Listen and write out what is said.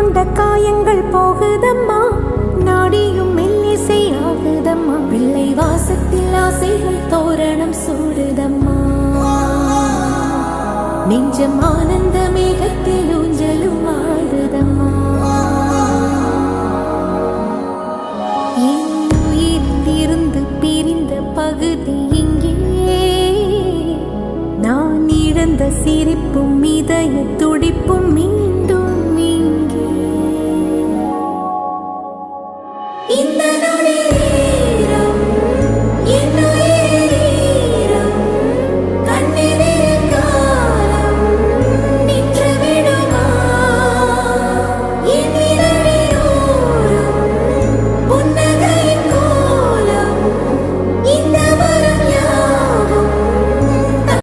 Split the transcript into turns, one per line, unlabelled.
கொண்ட காயங்கள் போகுதம்மா, நாடியும் மெல்லிசை ஆகுதம்மா, பிள்ளை வாசத்தில் ஆசைகள் தோரணம் சூடுதம்மா, நெஞ்சம் ஆனந்த மேகத்தில் ஊஞ்சலும் ஆடுதம்மா. என் உயிரிலிருந்து பிரிந்த பகுதி இங்கே, நான் இழந்த சிரிப்பும் இதய துடிப்பும்